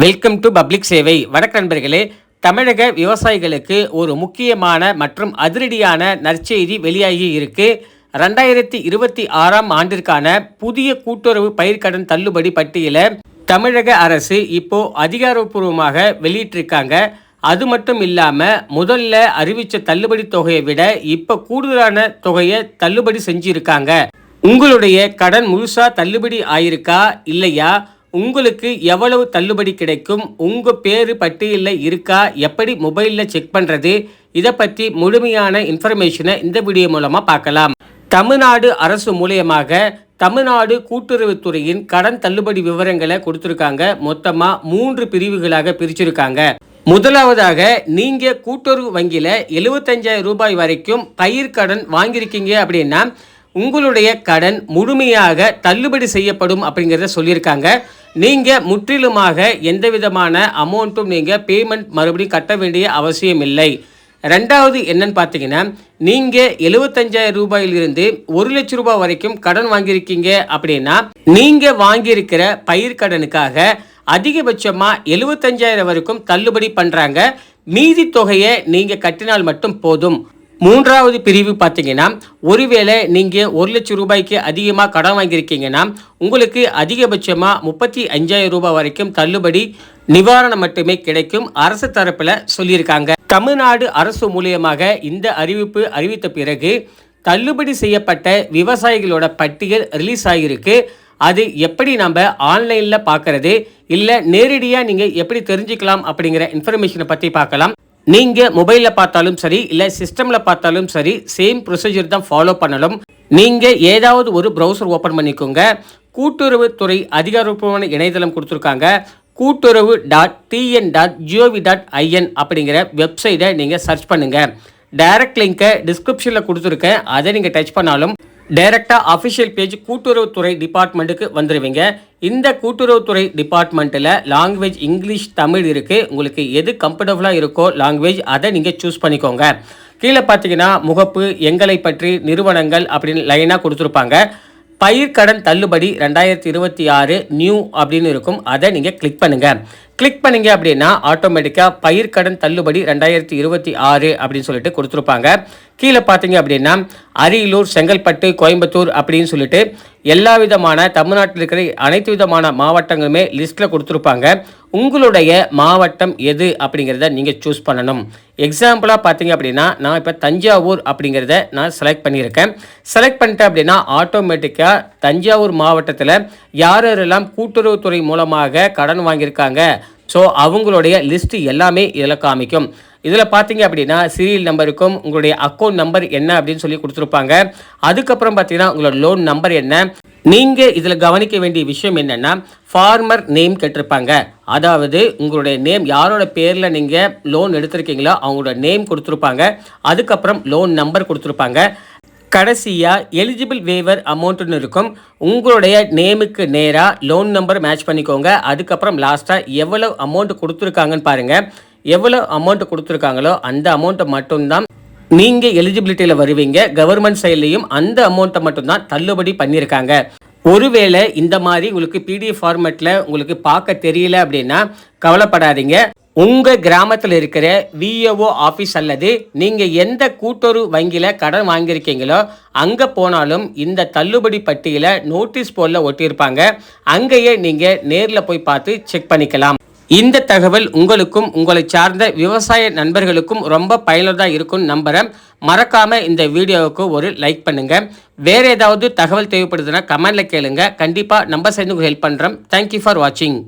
Welcome to public சேவை. வணக்கம் நண்பர்களே. தமிழக விவசாயிகளுக்கு ஒரு முக்கியமான மற்றும் அதிரடியான நற்செய்தி வெளியாகி இருக்கு. 2026ஆம் ஆண்டிற்கான புதிய கூட்டுறவு பயிர்க்கடன் தள்ளுபடி பட்டியலை தமிழக அரசு இப்போ அதிகாரப்பூர்வமாக வெளியிட்டிருக்காங்க. அது மட்டும் இல்லாமல் முதல்ல அறிவித்த தள்ளுபடி தொகையை விட இப்போ கூடுதலான தொகையை தள்ளுபடி செஞ்சிருக்காங்க. உங்களுடைய கடன் முழுசா தள்ளுபடி ஆயிருக்கா இல்லையா, உங்களுக்கு எவ்வளவு தள்ளுபடி கிடைக்கும், உங்கள் பேர் பட்டியலில் இருக்கா, எப்படி மொபைலில் செக் பண்ணுறது, இதை பற்றி முழுமையான இன்ஃபர்மேஷனை இந்த வீடியோ மூலமாக பார்க்கலாம். தமிழ்நாடு அரசு மூலியமாக தமிழ்நாடு கூட்டுறவுத்துறையின் கடன் தள்ளுபடி விவரங்களை கொடுத்துருக்காங்க. மொத்தமாக 3 பிரிவுகளாக பிரிச்சிருக்காங்க. முதலாவதாக, நீங்கள் கூட்டுறவு வங்கியில் 75,000 ரூபாய் வரைக்கும் பயிர்க்கடன் வாங்கியிருக்கீங்க அப்படின்னா உங்களுடைய கடன் முழுமையாக தள்ளுபடி செய்யப்படும் அப்படிங்கிறத சொல்லியிருக்காங்க. நீங்கள் முற்றிலுமாக எந்த விதமான அமௌண்ட்டும் நீங்கள் பேமெண்ட் மறுபடியும் கட்ட வேண்டிய அவசியம் இல்லை. ரெண்டாவது என்னன்னு பார்த்தீங்கன்னா, நீங்கள் 75,000 ரூபாயிலிருந்து 1 லட்சம் ரூபாய் வரைக்கும் கடன் வாங்கியிருக்கீங்க அப்படின்னா நீங்கள் வாங்கியிருக்கிற பயிர்க்கடனுக்காக அதிகபட்சமாக 75,000 வரைக்கும் தள்ளுபடி பண்ணுறாங்க. மீதி தொகையை நீங்கள் கட்டினால் மட்டும் போதும். மூன்றாவது பிரிவு பார்த்தீங்கன்னா, ஒருவேளை நீங்கள் 1 லட்சம் ரூபாய்க்கு அதிகமாக கடன் வாங்கியிருக்கீங்கன்னா உங்களுக்கு அதிகபட்சமாக 35,000 ரூபாய் வரைக்கும் தள்ளுபடி நிவாரணம் மட்டுமே கிடைக்கும் அரசு தரப்பில் சொல்லியிருக்காங்க. தமிழ்நாடு அரசு மூலியமாக இந்த அறிவிப்பு அறிவித்த பிறகு தள்ளுபடி செய்யப்பட்ட விவசாயிகளோட பட்டியல் ரிலீஸ் ஆகியிருக்கு. அது எப்படி நம்ம ஆன்லைனில் பார்க்கறது, இல்லை நேரடியாக நீங்கள் எப்படி தெரிஞ்சுக்கலாம் அப்படிங்கிற இன்ஃபர்மேஷனை பற்றி பார்க்கலாம். நீங்கள் மொபைலில் பார்த்தாலும் சரி, இல்லை சிஸ்டமில் பார்த்தாலும் சரி, சேம் ப்ரொசீஜர் தான் ஃபாலோ பண்ணணும். நீங்கள் ஏதாவது ஒரு ப்ரௌசர் ஓப்பன் பண்ணிக்கோங்க. கூட்டுறவுத்துறை அதிகாரப்பூர்வமான இணையதளம் கொடுத்துருக்காங்க. கூட்டுறவு.tn.gov.in அப்படிங்கிற வெப்சைட்டை நீங்கள் சர்ச் பண்ணுங்கள். டைரக்ட் லிங்கை டிஸ்கிரிப்ஷனில் கொடுத்துருக்கேன். அதை நீங்கள் டச் பண்ணாலும் டைரெக்டாக அஃபிஷியல் பேஜ் கூட்டுறவுத்துறை டிபார்ட்மெண்ட்டுக்கு வந்துடுவீங்க. இந்த கூட்டுறவுத்துறை டிபார்ட்மெண்ட்டில் லாங்குவேஜ் இங்கிலீஷ், தமிழ் இருக்குது. உங்களுக்கு எது கம்ஃபர்டபுளாக இருக்கோ லாங்குவேஜ் அதை நீங்கள் சூஸ் பண்ணிக்கோங்க. கீழே பார்த்தீங்கன்னா முகப்பு, எங்களை பற்றி, நிறுவனங்கள் அப்படின்னு லைனாக கொடுத்துருப்பாங்க. பயிர்க்கடன் தள்ளுபடி 2026 நியூ அப்படின்னு இருக்கும். அதை நீங்கள் கிளிக் பண்ணுங்கள். கிளிக் பண்ணிங்க அப்படின்னா ஆட்டோமேட்டிக்காக பயிர்க்கடன் தள்ளுபடி 2026 அப்படின்னு சொல்லிட்டு கொடுத்துருப்பாங்க. கீழே பார்த்தீங்க அப்படின்னா அரியலூர், செங்கல்பட்டு, கோயம்புத்தூர் அப்படின்னு சொல்லிட்டு எல்லா விதமான தமிழ்நாட்டில் இருக்கிற அனைத்து விதமான மாவட்டங்களுமே லிஸ்ட்டில் கொடுத்துருப்பாங்க. உங்களுடைய மாவட்டம் எது அப்படிங்கிறத நீங்கள் சூஸ் பண்ணணும். எக்ஸாம்பிளாக பார்த்தீங்க அப்படின்னா நான் இப்போ தஞ்சாவூர் அப்படிங்கிறத நான் செலக்ட் பண்ணியிருக்கேன். செலக்ட் பண்ணிட்டேன் அப்படின்னா ஆட்டோமேட்டிக்காக தஞ்சாவூர் மாவட்டத்தில் யாரெல்லாம் கூட்டுறவுத்துறை மூலமாக கடன் வாங்கியிருக்காங்க, ஸோ அவங்களுடைய லிஸ்ட்டு எல்லாமே இதில் காமிக்கும். இதில் பார்த்தீங்க அப்படின்னா சீரியல் நம்பருக்கும் உங்களுடைய அக்கௌண்ட் நம்பர் என்ன அப்படின்னு சொல்லி கொடுத்துருப்பாங்க. அதுக்கப்புறம் பார்த்தீங்கன்னா உங்களோட லோன் நம்பர் என்ன. நீங்கள் இதில் கவனிக்க வேண்டிய விஷயம் என்னென்னா, ஃபார்மர் நேம் கேட்டிருப்பாங்க. அதாவது உங்களுடைய நேம், யாரோட பேரில் நீங்கள் லோன் எடுத்திருக்கீங்களோ அவங்களோட நேம் கொடுத்துருப்பாங்க. அதுக்கப்புறம் லோன் நம்பர் கொடுத்துருப்பாங்க. கடைசியாக எலிஜிபிள் வேவர் அமௌண்ட்டுன்னு இருக்கும். உங்களுடைய நேமுக்கு நேராக லோன் நம்பர் மேட்ச் பண்ணிக்கோங்க. அதுக்கப்புறம் லாஸ்ட்டாக எவ்வளோ அமௌண்ட் கொடுத்துருக்காங்கன்னு பாருங்கள். எவ்வளோ அமௌண்ட் கொடுத்துருக்காங்களோ அந்த அமௌண்ட்டை மட்டும்தான் நீங்கள் எலிஜிபிலிட்டியில் வருவீங்க. கவர்மெண்ட் சைட்லேயும் அந்த அமௌண்ட்டை மட்டும்தான் தள்ளுபடி பண்ணியிருக்காங்க. ஒருவேளை இந்த மாதிரி உங்களுக்கு பிடிஎஃப் ஃபார்மேட்டில் உங்களுக்கு பார்க்க தெரியல அப்படின்னா கவலைப்படாதீங்க. உங்கள் கிராமத்தில் இருக்கிற விஏஓ ஆஃபீஸ் அல்லது நீங்கள் எந்த கூட்டுறவு வங்கியில் கடன் வாங்கியிருக்கீங்களோ அங்கே போனாலும் இந்த தள்ளுபடி பட்டியலை நோட்டீஸ் போர்டில் ஒட்டியிருப்பாங்க. அங்கேயே நீங்கள் நேரில் போய் பார்த்து செக் பண்ணிக்கலாம். இந்த தகவல் உங்களுக்கும் உங்களை சார்ந்த விவசாய நண்பர்களுக்கும் ரொம்ப பயனுள்ளதாக இருக்கும்னு நம்புகிறேன். மறக்காமல் இந்த வீடியோவுக்கு ஒரு லைக் பண்ணுங்கள். வேறு ஏதாவது தகவல் தேவைப்படுதுன்னா கமெண்டில் கேளுங்க. கண்டிப்பாக நம்ம சைடுக்கு ஹெல்ப் பண்ணுறோம். தேங்க்யூ ஃபார் வாட்சிங்.